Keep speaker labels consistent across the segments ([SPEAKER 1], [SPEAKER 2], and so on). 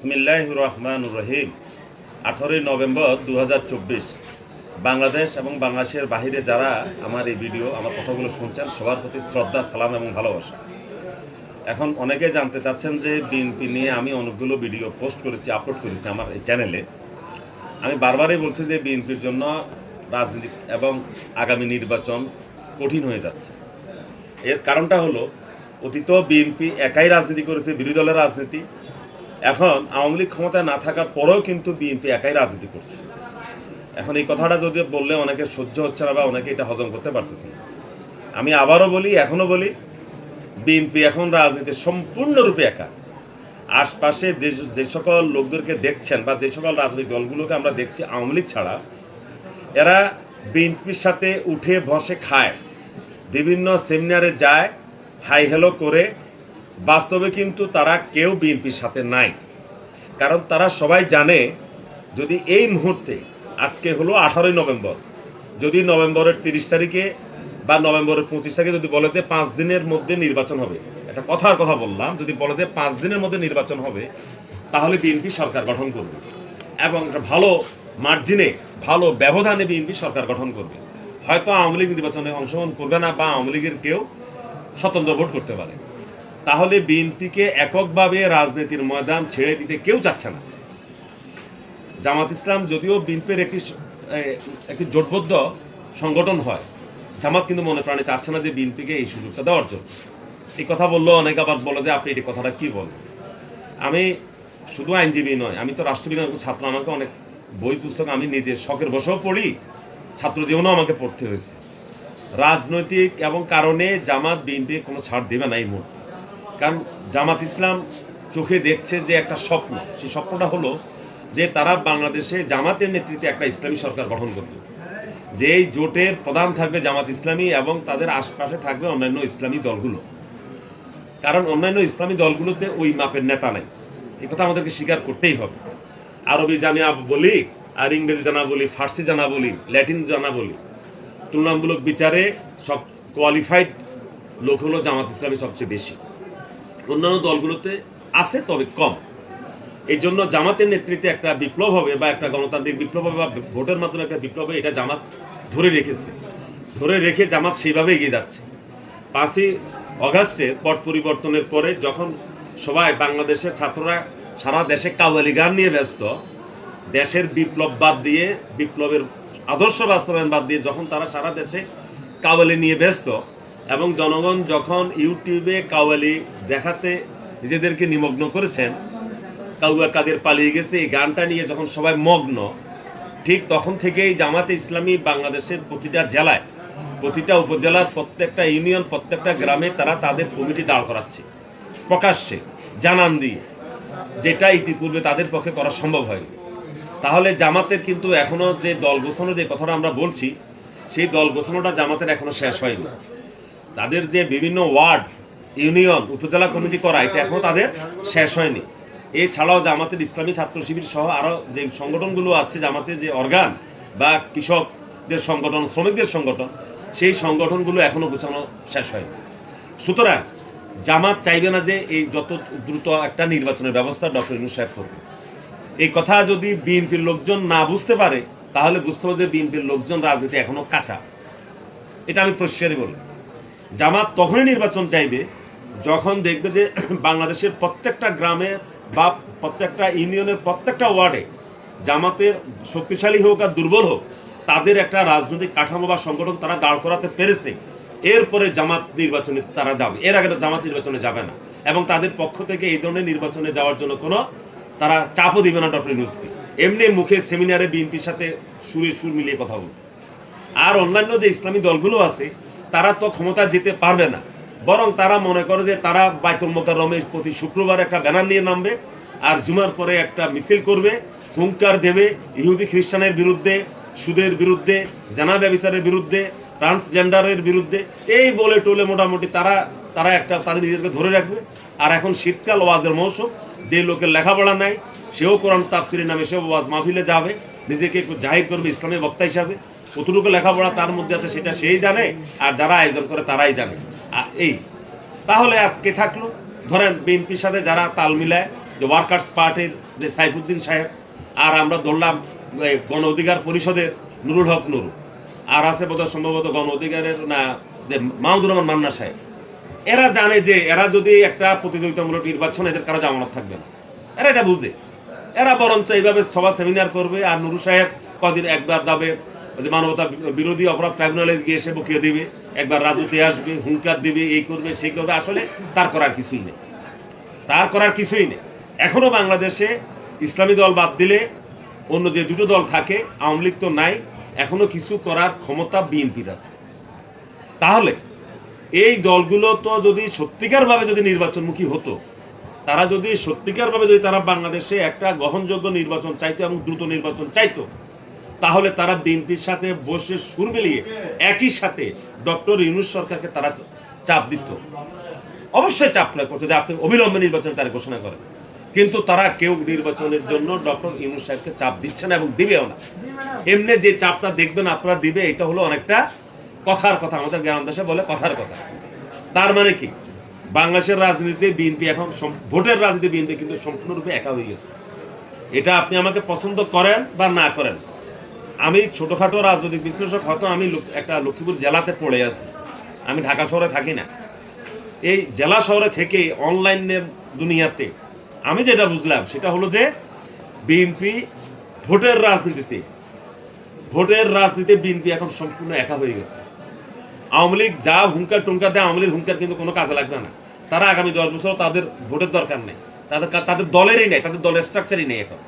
[SPEAKER 1] বিসমিল্লাহির রহমানির রহিম। 18 নভেম্বর 2024 বাংলাদেশ এবং বাংলাদেশের বাহিরে যারা আমার এই ভিডিও আমার কথাগুলো শুনছেন সবার প্রতি শ্রদ্ধা, সালাম এবং ভালোবাসা। এখন অনেকে জানতে চাচ্ছেন যে বিএনপি নিয়ে আমি অনেকগুলো ভিডিও পোস্ট করেছি, আপলোড করেছি আমার এই চ্যানেলে। আমি বারবারই বলছি যে বিএনপির জন্য রাজনীতি এবং আগামী নির্বাচন কঠিন হয়ে যাচ্ছে। এর কারণটা হলো অতীত বিএনপি একাই রাজনীতি করেছে, বিরোধী দলের রাজনীতি। এখন আওয়ামী লীগ ক্ষমতায় না থাকার পরেও কিন্তু বিএনপি একাই রাজনীতি করছে। এখন এই কথাটা যদি বললে অনেকে সহ্য হচ্ছে না বা অনেকে এটা হজম করতে পারতেছে না। আমি আবারও বলি, এখনও বলি, বিএনপি এখন রাজনীতি সম্পূর্ণরূপে একা। আশপাশে যে সকল লোকদেরকে দেখছেন বা যে সকল রাজনৈতিক দলগুলোকে আমরা দেখছি আওয়ামী লীগ ছাড়া, এরা বিএনপির সাথে উঠে বসে খায়, বিভিন্ন সেমিনারে যায়, হাই হ্যালো করে। বাস্তবে কিন্তু তারা কেউ বিএনপির সাথে নাই। কারণ তারা সবাই জানে যদি এই মুহূর্তে, আজকে হলো 18 নভেম্বর, যদি নভেম্বরের 30 তারিখে বা নভেম্বরের 25 তারিখে যদি বলে যে 5 দিনের মধ্যে নির্বাচন হবে, একটা কথার কথা বললাম, যদি বলে যে 5 দিনের মধ্যে নির্বাচন হবে, তাহলে বিএনপি সরকার গঠন করবে এবং একটা ভালো মার্জিনে, ভালো ব্যবধানে বিএনপি সরকার গঠন করবে। হয়তো আওয়ামী লীগ নির্বাচনে অংশগ্রহণ করবে না বা আওয়ামী লীগের কেউ স্বতন্ত্র ভোট করতে পারে। তাহলে বিএনপিকে এককভাবে রাজনীতির ময়দান ছেড়ে দিতে কেউ চাচ্ছে না। জামাত ইসলাম যদিও বিএনপির একটি জোটবদ্ধ সংগঠন হয়, জামাত কিন্তু মনে প্রাণে চাচ্ছে না যে বিএনপিকে এই সুযোগটা দেওয়ার জন্য। এই কথা বললেও অনেকে আবার বলে যে আপনি এই কথাটা কি বলেন। আমি শুধু আইনজীবী নয়, আমি তো রাষ্ট্রবিজ্ঞানের ছাত্র। আমাকে অনেক বই পুস্তক আমি নিজে শখের বসেও পড়ি, ছাত্র জীবনেও আমাকে পড়তে হয়েছে। রাজনৈতিক এবং কারণে জামাত বিএনপি কোনো ছাড় দেবে না এই মুহূর্তে। কারণ জামাত ইসলাম চোখে দেখছে যে একটা স্বপ্ন, সেই স্বপ্নটা হলো যে তারা বাংলাদেশে জামাতের নেতৃত্বে একটা ইসলামী সরকার গঠন করবে, যে এই জোটের প্রধান থাকবে জামাত ইসলামী এবং তাদের আশপাশে থাকবে অন্যান্য ইসলামী দলগুলো। কারণ অন্যান্য ইসলামী দলগুলোতে ওই মাপের নেতা নাই, এই কথা আমাদেরকে স্বীকার করতেই হবে। আরবি জানা বলি আর ইংরেজি জানা বলি, ফার্সি জানা বলি, ল্যাটিন জানা বলি, তুলনামূলক বিচারে সব কোয়ালিফাইড লোক হলো জামাত ইসলামী সবচেয়ে বেশি। অন্যান্য দলগুলোতে আছে, তবে কম। এই জন্য জামাতের নেতৃত্বে একটা বিপ্লব হবে বা একটা গণতান্ত্রিক বিপ্লব হবে বা ভোটের মাধ্যমে একটা বিপ্লব হবে, এটা জামাত ধরে রেখেছে। ধরে রেখে জামাত সেইভাবে এগিয়ে যাচ্ছে। 5ই অগাস্টের পট পরিবর্তনের পরে যখন সবাই বাংলাদেশের ছাত্ররা সারা দেশে কাওয়ালি গান নিয়ে ব্যস্ত, দেশের বিপ্লব বাদ দিয়ে, বিপ্লবের আদর্শ বাস্তবায়ন বাদ দিয়ে যখন তারা সারা দেশে কাওয়ালি নিয়ে ব্যস্ত এবং জনগণ যখন ইউটিউবে কাওয়ালি দেখাতে নিজেদেরকে নিমগ্ন করেছেন, কাউয়া কাদের পালিয়ে গেছে এই গানটা নিয়ে যখন সবাই মগ্ন, ঠিক তখন থেকেই জামাতে ইসলামী বাংলাদেশের প্রতিটা জেলায়, প্রতিটা উপজেলার প্রত্যেকটা ইউনিয়ন, প্রত্যেকটা গ্রামে তারা তাদের কমিটি দাঁড় করাচ্ছে প্রকাশ্যে জানান দিয়ে, যেটা ইতিপূর্বে তাদের পক্ষে করা সম্ভব হয়নি। তাহলে জামাতের কিন্তু এখনো যে দল গোছানো যে কথাটা আমরা বলছি, সেই দল গোছানোটা জামাতের এখনো শেষ হয়নি। তাদের যে বিভিন্ন ওয়ার্ড, ইউনিয়ন, উপজেলা কমিটি করা, এটা এখনো তাদের শেষ হয়নি। এছাড়াও জামাতের ইসলামী ছাত্র শিবির সহ আরও যে সংগঠনগুলো আছে, জামাতের যে অর্গান বা কৃষকদের সংগঠন, শ্রমিকদের সংগঠন, সেই সংগঠনগুলো এখনো গোছানো শেষ হয়নি। সুতরাং জামাত চাইবে না যে এই যত দ্রুত একটা নির্বাচনের ব্যবস্থা ডক্টর ইউনূস সাহেব করবে। এই কথা যদি বিএনপির লোকজন না বুঝতে পারে, তাহলে বুঝতে হবে যে বিএনপির লোকজন রাজনীতি এখনো কাঁচা। এটা আমি পরিষ্কারই বলি। জামাত তখনই নির্বাচন চাইবে যখন দেখবে যে বাংলাদেশের প্রত্যেকটা গ্রামে বা প্রত্যেকটা ইউনিয়নের প্রত্যেকটা ওয়ার্ডে জামাতের শক্তিশালী হোক আর দুর্বল হোক, তাদের একটা রাজনৈতিক কাঠামো বা সংগঠন তারা দাঁড় করাতে পেরেছে। এরপরে জামাত নির্বাচনে তারা যাবে, এর আগে জামাত নির্বাচনে যাবে না। এবং তাদের পক্ষ থেকে এই ধরনের নির্বাচনে যাওয়ার জন্য কোনো তারা চাপও দিবে না ডক্টর ইউনূসকে। এমনি মুখে সেমিনারে বিএনপির সাথে সুরে সুর মিলিয়ে কথা বলবে। আর অন্যান্য যে ইসলামী দলগুলো আছে, তারা তো ক্ষমতা যেতে পারবে না, বরং তারা মনে করে যে তারা বাইতুল মোকাররমে প্রতি শুক্রবার একটা ব্যানার নিয়ে নামবে আর জুমার পরে একটা মিছিল করবে, হুঙ্কার দেবে ইহুদি খ্রিস্টানের বিরুদ্ধে, সুদের বিরুদ্ধে, জানা ব্যভিচারের বিরুদ্ধে, ট্রান্সজেন্ডারের বিরুদ্ধে, এই বলে টোলে মোটামুটি তারা একটা তাদের নিজেদেরকে ধরে রাখবে। আর এখন শীতকাল, ওয়াজের মৌসুম, যে লোকের লেখাপড়া নাই সেও কোরআন তাফসিরের নামে সেও ওয়াজ মাহফিলে যাবে, নিজেকে একটু জাহির করবে ইসলামী বক্তা হিসাবে। কতটুকু লেখাপড়া তার মধ্যে আছে সেটা সেই জানে, আর যারা আয়োজন করে তারাই জানে। এই তাহলে আর কে থাকলো? ধরেন বিএনপির সাথে যারা তাল মিলায় যে ওয়ার্কার্স পার্টির যে সাইফুদ্দিন সাহেব, আর আমরা ধরলাম গণ অধিকার পরিষদের নুরুল হক নুরু, আর আছে বোধহয় সম্ভবত গণ অধিকারের না যে মাহমুদুর রহমান মান্না সাহেব। এরা জানে যে এরা যদি একটা প্রতিযোগিতামূলক নির্বাচন, এদের কারো জামানত থাকবে না, এরা এটা বুঝে। এরা বরঞ্চ এইভাবে সভা সেমিনার করবে, আর নুরু সাহেব কদিন একবার যাবে যে মানবতা বিরোধী অপরাধ ট্রাইব্যুনালে গিয়ে এসে বকিয়ে দিবে, একবার রাজুতে আসবে, হুঙ্কার দিবে, এই করবে সেই করবে। আসলে তার করার কিছুই নেই, তার করার কিছুই নেই। এখনো বাংলাদেশে ইসলামী দল বাদ দিলে অন্য যে দুটো দল থাকে, আওয়ামী লীগ তো নাই, এখনো কিছু করার ক্ষমতা বিএনপির আছে। তাহলে এই দলগুলো তো যদি সত্যিকারভাবে যদি নির্বাচনমুখী হতো, তারা যদি সত্যিকারভাবে যদি তারা বাংলাদেশে একটা গ্রহণযোগ্য নির্বাচন চাইতো এবং দ্রুত নির্বাচন চাইতো, তাহলে তারা বিএনপির সাথে বসে সুর মিলিয়ে একই সাথে ডক্টর ইউনূস সরকারকে তারা চাপ দিত, অবশ্যই চাপ প্রয়োগ করতো যে আপনি অবিলম্বে নির্বাচন তারা ঘোষণা করেন। কিন্তু তারা কেউ নির্বাচনের জন্য ডক্টর ইউনূস সাহেবকে চাপ দিচ্ছে না এবং দিবেও না। এমনি যে চাপটা দেখবেন আপনারা দিবে, এটা হলো অনেকটা কথার কথা, আমাদের জ্ঞান দেশে বলে কথার কথা। তার মানে কি, বাংলাদেশের রাজনীতিতে বিএনপি এখন ভোটের রাজনীতি বিএনপি কিন্তু সম্পূর্ণরূপে একা হয়ে গেছে। এটা আপনি আমাকে পছন্দ করেন বা না করেন, আমি ছোটোখাটো রাজনৈতিক বিশ্লেষক, হয়তো আমি একটা লক্ষ্মীপুর জেলাতে পড়ে আছি, আমি ঢাকা শহরে থাকি না। এই জেলা শহরে থেকে অনলাইনের দুনিয়াতে আমি যেটা বুঝলাম সেটা হলো যে বিএনপি ভোটের রাজনীতিতে বিএনপি এখন সম্পূর্ণ একা হয়ে গেছে। আওয়ামী লীগ যা হুঙ্কার টুঙ্কার দেয়, আওয়ামী লীগ হুঙ্কার কিন্তু কোনো কাজে লাগবে না। তারা আগামী 10 বছর তাদের ভোটের দরকার নেই, তাদের দলেরই নেই, তাদের দলের স্ট্রাকচারই নেই এখন।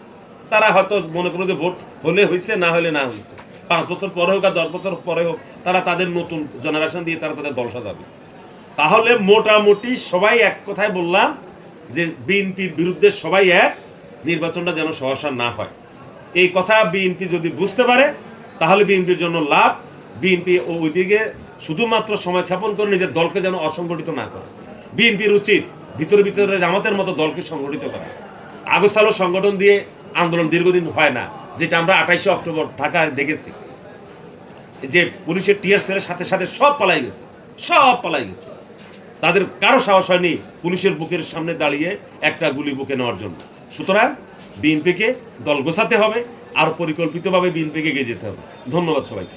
[SPEAKER 1] তারা হয়তো মনে করো যে ভোট হলে হয়েছে, না হলে না হয়েছে, 5 বছর পরে হোক আর 10 বছর পরে হোক, তারা তাদের নতুন জেনারেশন দিয়ে তারা তাদের দল সাজাবে। তাহলে মোটামুটি সবাই এক কথায় বললাম যে বিএনপির বিরুদ্ধে সবাই এক, নির্বাচনটা যেন সহসা না হয়। এই কথা বিএনপি যদি বুঝতে পারে তাহলে বিএনপির জন্য লাভ। বিএনপি ওইদিকে শুধুমাত্র সময় ক্ষেপণ করে নিজের দলকে যেন অসংগঠিত না করে। বিএনপির উচিত ভিতরে ভিতরে জামাতের মতো দলকে সংগঠিত করা। আগস্ট সংগঠন দিয়ে আন্দোলন দীর্ঘদিন হয় না, যেটা আমরা 28শে অক্টোবর ঢাকায় দেখেছি, যে পুলিশের টিয়ার সেলের সাথে সাথে সব পালাই গেছে। তাদের কারো সাহস হয়নি পুলিশের বুকের সামনে দাঁড়িয়ে একটা গুলি বুকে নেওয়ার জন্য। সুতরাং বিএনপিকে দল গোছাতে হবে, আর পরিকল্পিতভাবে বিএনপিকে এগিয়ে যেতে হবে। ধন্যবাদ সবাইকে।